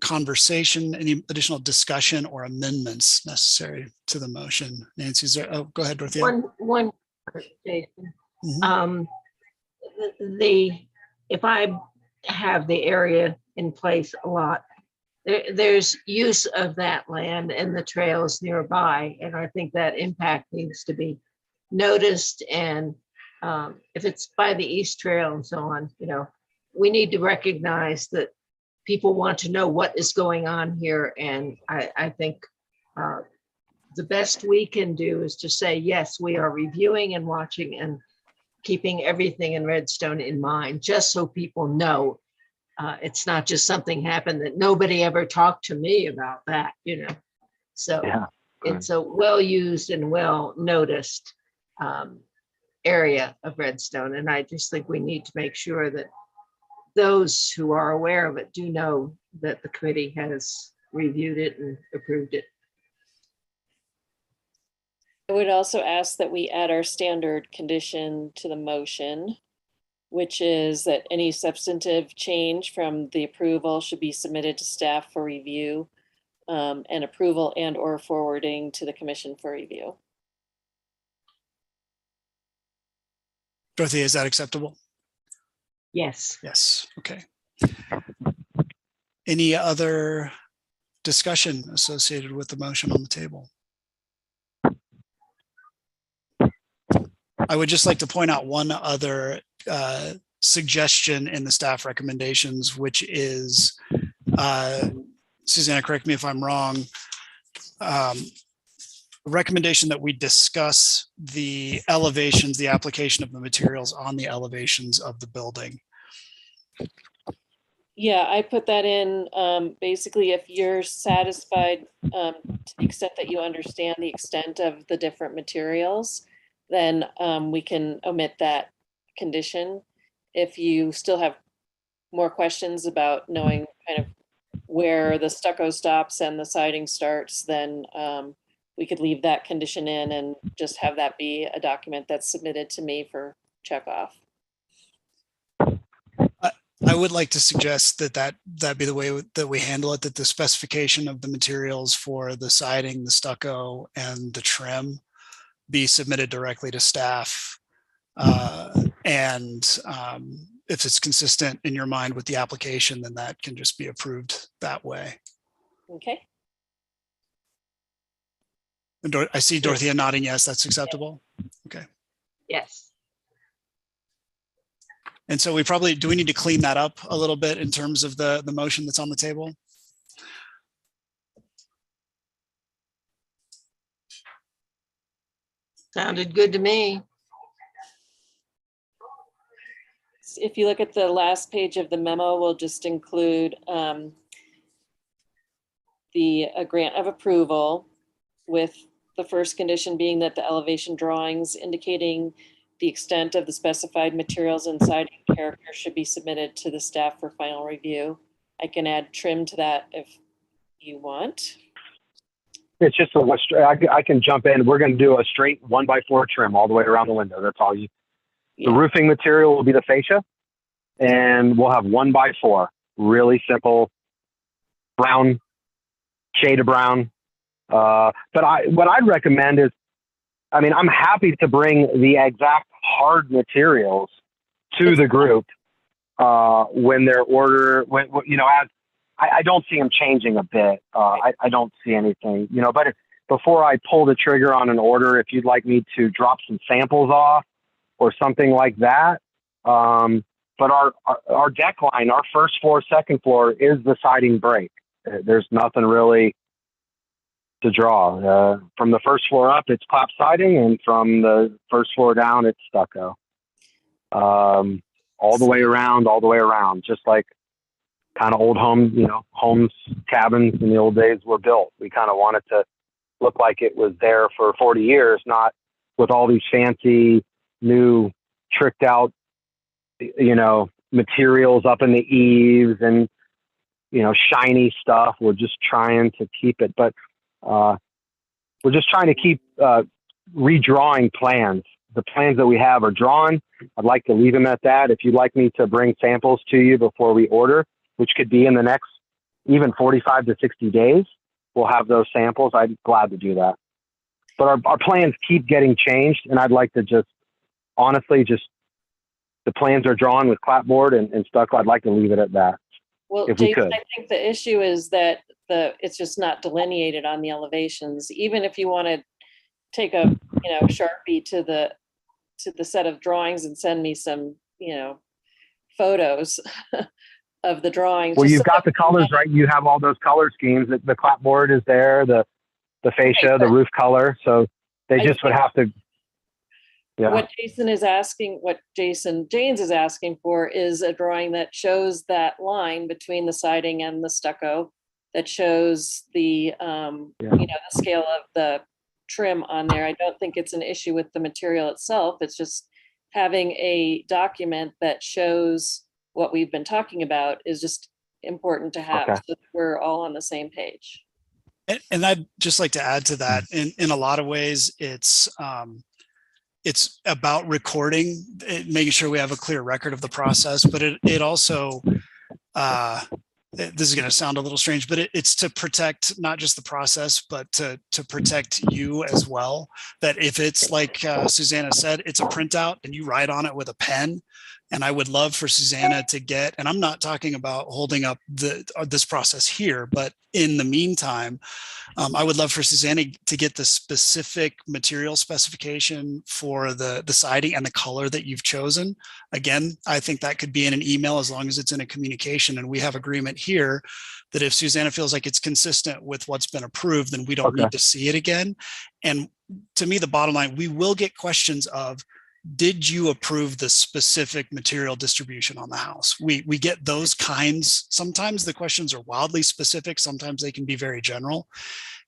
conversation, any additional discussion or amendments necessary to the motion? Nancy, is there, oh, go ahead, Dorothea. One, Jason. If I have the area in place a lot, there's use of that land and the trails nearby. And I think that impact needs to be noticed. And if it's by the East Trail and so on, we need to recognize that people want to know what is going on here. And I think the best we can do is to say, yes, we are reviewing and watching and keeping everything in Redstone in mind, just so people know. It's not just something happened that nobody ever talked to me about that, So Yeah, it's a well-used and well-noticed area of Redstone. And I just think we need to make sure that those who are aware of it do know that the committee has reviewed it and approved it. I would also ask that we add our standard condition to the motion, which is that any substantive change from the approval should be submitted to staff for review, and approval and or forwarding to the commission for review. Dorothy, is that acceptable? Yes. Yes, okay. Any other discussion associated with the motion on the table? I would just like to point out one other suggestion in the staff recommendations, which is, Susanna, correct me if I'm wrong, recommendation that we discuss the elevations, the application of the materials on the elevations of the building. Yeah, I put that in, basically, if you're satisfied to the extent that you understand the extent of the different materials, then we can omit that condition. If you still have more questions about knowing kind of where the stucco stops and the siding starts, then we could leave that condition in and just have that be a document that's submitted to me for check off. I would like to suggest that be the way that we handle it, that the specification of the materials for the siding, the stucco, and the trim be submitted directly to staff. And if it's consistent in your mind with the application, then that can just be approved that way. Okay. And I see Dorothea nodding yes, that's acceptable. Okay. Yes. And so do we need to clean that up a little bit in terms of the motion that's on the table? Sounded good to me. If you look at the last page of the memo, we'll just include a grant of approval, with the first condition being that the elevation drawings indicating the extent of the specified materials and siding character should be submitted to the staff for final review. I can add trim to that if you want. It's just I can jump in. We're going to do a straight 1x4 trim all the way around the window. That's all you. Yeah. The roofing material will be the fascia, and we'll have 1x4. Really simple, brown, shade of brown. But what I'd recommend is, I'm happy to bring the exact hard materials to the group when they're I don't see them changing a bit. I don't see anything, but before I pull the trigger on an order, if you'd like me to drop some samples off or something like that. But our deck line, our first floor, second floor is the siding break. There's nothing really to draw. From the first floor up, it's clap siding, and from the first floor down, it's stucco. All the way around, just like kind of old homes, cabins in the old days were built. We kind of wanted to look like it was there for 40 years, not with all these fancy new tricked out, materials up in the eaves and, shiny stuff. We're just trying to keep it, but we're just trying to keep redrawing plans. The plans that we have are drawn. I'd like to leave them at that. If you'd like me to bring samples to you before we order, which could be in the next even 45 to 60 days, we'll have those samples. I'd be glad to do that. But our plans keep getting changed, and I'd like to just honestly the plans are drawn with clapboard and stucco. I'd like to leave it at that. Well, if we Jason, could. I think the issue is that it's just not delineated on the elevations. Even if you want to take a, Sharpie to the set of drawings and send me some, photos of the drawing. Well, just you've so got that the colors, right? You have all those color schemes. The clapboard is there, the fascia, the but roof color. So they I just would think have to. Yeah. what Jason Janes is asking for is a drawing that shows that line between the siding and the stucco, that shows the, the scale of the trim on there. I don't think it's an issue with the material itself. It's just having a document that shows what we've been talking about is just important to have, Okay. so that we're all on the same page. And I'd just like to add to that, in a lot of ways, it's about recording, making sure we have a clear record of the process, but it also, this is going to sound a little strange, but it's to protect not just the process, but to protect you as well. That if it's like Susanna said, it's a printout and you write on it with a pen. And I would love for Susanna to get, and I'm not talking about holding up this process here, but in the meantime, I would love for Susanna to get the specific material specification for the siding and the color that you've chosen. Again, I think that could be in an email as long as it's in a communication, and we have agreement here that if Susanna feels like it's consistent with what's been approved, then we don't need to see it again. And to me, the bottom line, we will get questions of, did you approve the specific material distribution on the house? We get those kinds. Sometimes the questions are wildly specific. Sometimes they can be very general.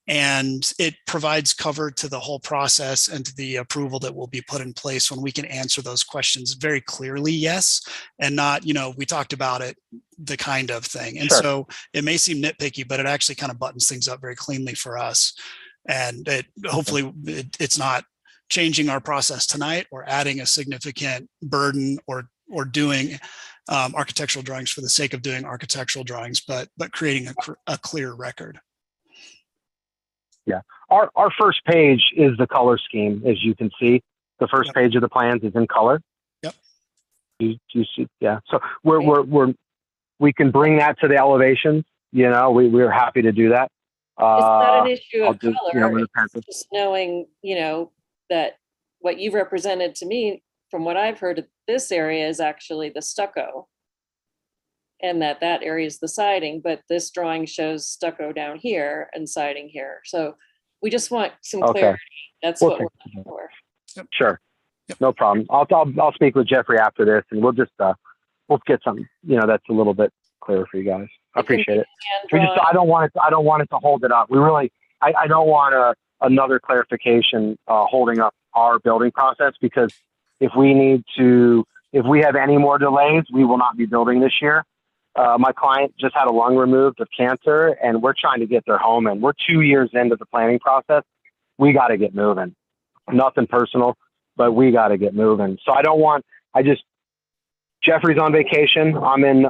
And it provides cover to the whole process and to the approval that will be put in place when we can answer those questions very clearly, yes, and not, we talked about it, the kind of thing. And so it may seem nitpicky, but it actually kind of buttons things up very cleanly for us. And hopefully it's not changing our process tonight or adding a significant burden or doing architectural drawings for the sake of doing architectural drawings, but creating a clear record. Yeah, our first page is the color scheme, as you can see. The first page of the plans is in color. Yep. You see, yeah. So we can bring that to the elevations. We're happy to do that. It's not an issue of just, color. It's just knowing, that what you've represented to me, from what I've heard, this area is actually the stucco, and that area is the siding, but this drawing shows stucco down here and siding here. So we just want some clarity. That's what we're looking for. Yep. Sure. Yep. No problem. I'll speak with Jeffrey after this, and we'll just we'll get something, that's a little bit clearer for you guys. I appreciate it. I don't want it to hold it up. I don't want another clarification holding up our building process, because if we have any more delays, we will not be building this year. My client just had a lung removed of cancer, and we're trying to get their home in. We're 2 years into the planning process. We got to get moving. Nothing personal, but we got to get moving. So Jeffrey's on vacation. I'm in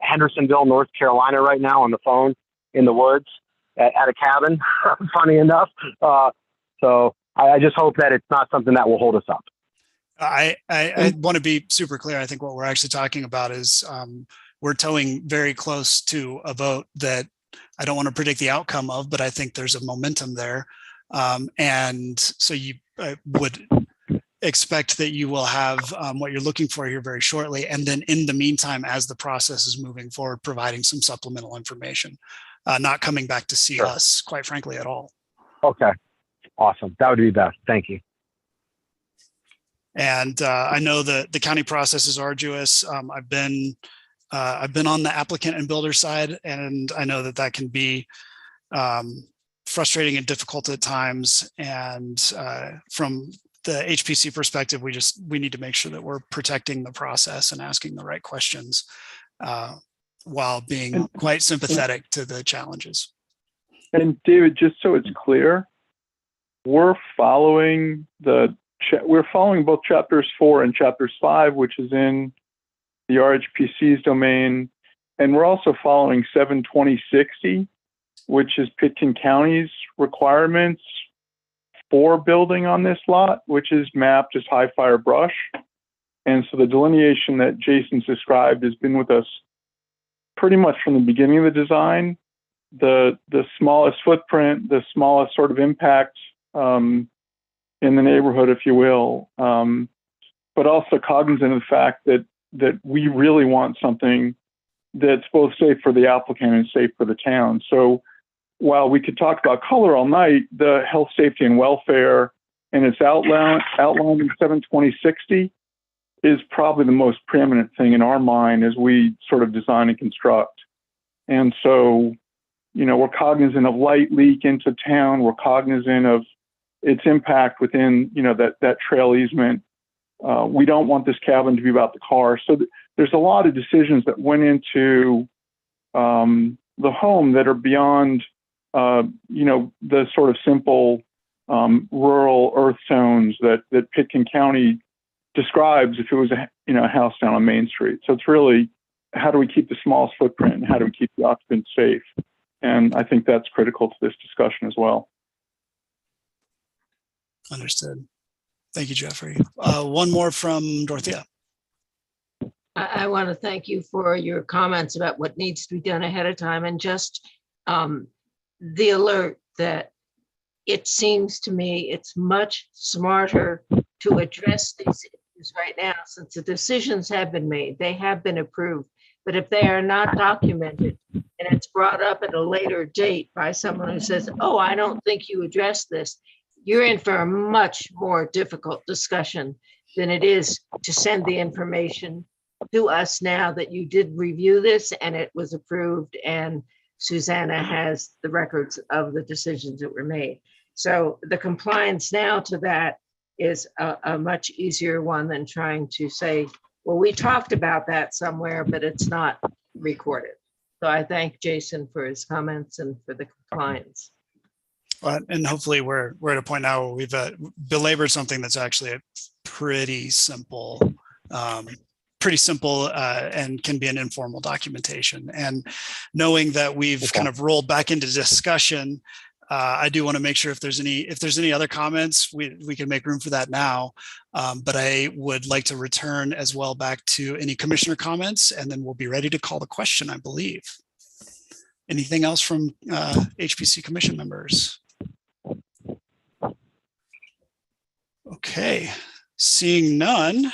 Hendersonville, North Carolina right now on the phone in the woods at a cabin, funny enough. So I just hope that it's not something that will hold us up. I want to be super clear. I think what we're actually talking about is we're towing very close to a vote that I don't want to predict the outcome of, but I think there's a momentum there. And so I would expect that you will have what you're looking for here very shortly. And then in the meantime, as the process is moving forward, providing some supplemental information, not coming back to see us, quite frankly, at all. Okay. Awesome. That would be best. Thank you. And I know the county process is arduous. I've been on the applicant and builder side, and I know that can be frustrating and difficult at times. And from the HPC perspective, we need to make sure that we're protecting the process and asking the right questions while being quite sympathetic to the challenges. And David, just so it's clear, we're following both chapters 4 and chapters 5, which is in the RHPC's domain. And we're also following 72060, which is Picken County's requirements for building on this lot, which is mapped as high fire brush. And so the delineation that Jason's described has been with us pretty much from the beginning of the design, the smallest footprint, the smallest sort of impact in the neighborhood, if you will, but also cognizant of the fact that we really want something that's both safe for the applicant and safe for the town. So while we could talk about color all night, the health, safety, and welfare and its outlined in 72060 is probably the most preeminent thing in our mind as we sort of design and construct. And so, we're cognizant of light leak into town. We're cognizant of its impact within, that trail easement. We don't want this cabin to be about the car. So there's a lot of decisions that went into the home that are beyond, the sort of simple rural earth tones that Picken County describes if it was a house down on Main Street. So it's really, how do we keep the smallest footprint and how do we keep the occupants safe? And I think that's critical to this discussion as well. Understood. Thank you, Jeffrey. One more from Dorothea. I want to thank you for your comments about what needs to be done ahead of time, and just the alert that it seems to me it's much smarter to address these issues right now, since the decisions have been made, they have been approved. But if they are not documented and it's brought up at a later date by someone who says, oh, I don't think you addressed this, you're in for a much more difficult discussion than it is to send the information to us now that you did review this and it was approved and Susanna has the records of the decisions that were made. So the compliance now to that is a much easier one than trying to say, well, we talked about that somewhere, but it's not recorded. So I thank Jason for his comments and for the compliance. And hopefully we're at a point now where we've belabored something that's actually a pretty simple and can be an informal documentation. And knowing that we've kind of rolled back into discussion, I do want to make sure if there's any other comments, we can make room for that now. But I would like to return as well back to any commissioner comments, and then we'll be ready to call the question, I believe. Anything else from HPC commission members? Okay, seeing none.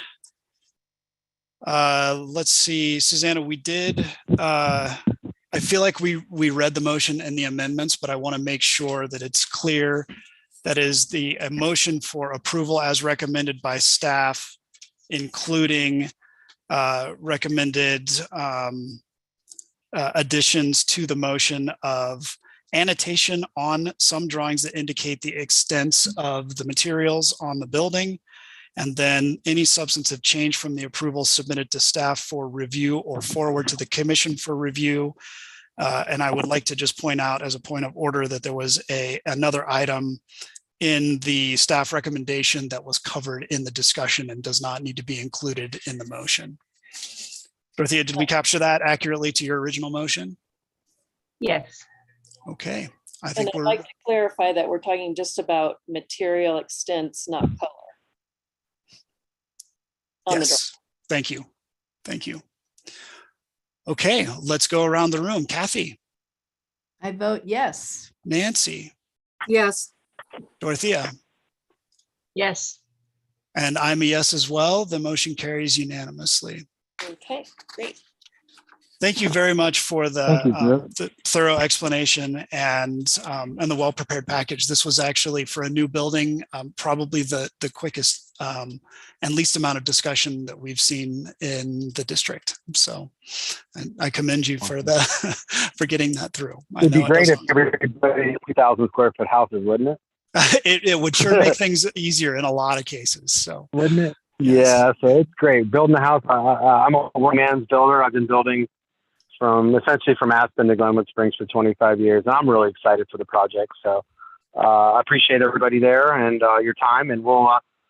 Let's see, Susanna, we did, I feel like we read the motion and the amendments, but I want to make sure that it's clear. That is the motion for approval as recommended by staff, including recommended additions to the motion of annotation on some drawings that indicate the extents of the materials on the building, and then any substantive change from the approval submitted to staff for review or forward to the commission for review. And I would like to just point out as a point of order that there was another item in the staff recommendation that was covered in the discussion and does not need to be included in the motion. Dorothea, did we capture that accurately to your original motion? Yes. Okay. And I'd like to clarify that we're talking just about material extents, not color. Yes, thank you. Thank you. Okay, let's go around the room. Kathy. I vote yes. Nancy. Yes. Dorothea. Yes. And I'm a yes as well. The motion carries unanimously. Okay, great. Thank you very much for the thorough explanation and the well-prepared package. This was actually, for a new building, probably the quickest and least amount of discussion that we've seen in the district. So I commend you for for getting that through. It'd be great if everybody could put 3,000 square foot houses, wouldn't it? It would sure make things easier in a lot of cases. So wouldn't it? Yes. Yeah, so it's great. Building a house, I'm a one-man's builder. I've been building essentially from Aspen to Glenwood Springs for 25 years. And I'm really excited for the project. So I appreciate everybody there and your time, and we'll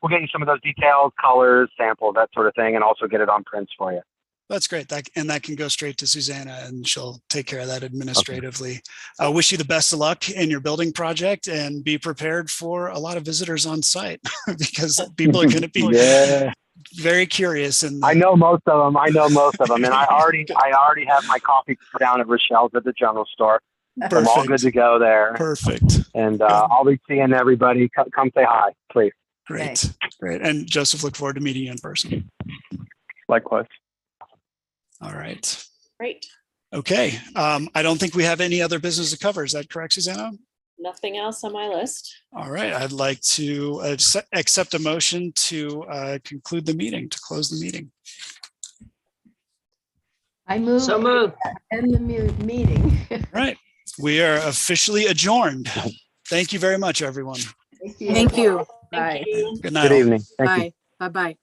get you some of those details, colors, samples, that sort of thing, and also get it on prints for you. That's great. That can go straight to Susanna and she'll take care of that administratively. I wish you the best of luck in your building project and be prepared for a lot of visitors on site because people are going to be very curious. And I know most of them. And I already have my coffee down at Rochelle's at the general store. I'm all good to go there. Perfect. And I'll be seeing everybody. Come say hi, please. Great. Great. And Joseph, look forward to meeting you in person. Likewise. All right. Great. Okay. I don't think we have any other business to cover. Is that correct, Susanna? Nothing else on my list. All right. I'd like to accept a motion to conclude the meeting, to close the meeting. I move. So moved. End the meeting. Right. We are officially adjourned. Thank you very much, everyone. Thank you. Bye. Good night. Good evening. Thank you. Bye. Bye-bye.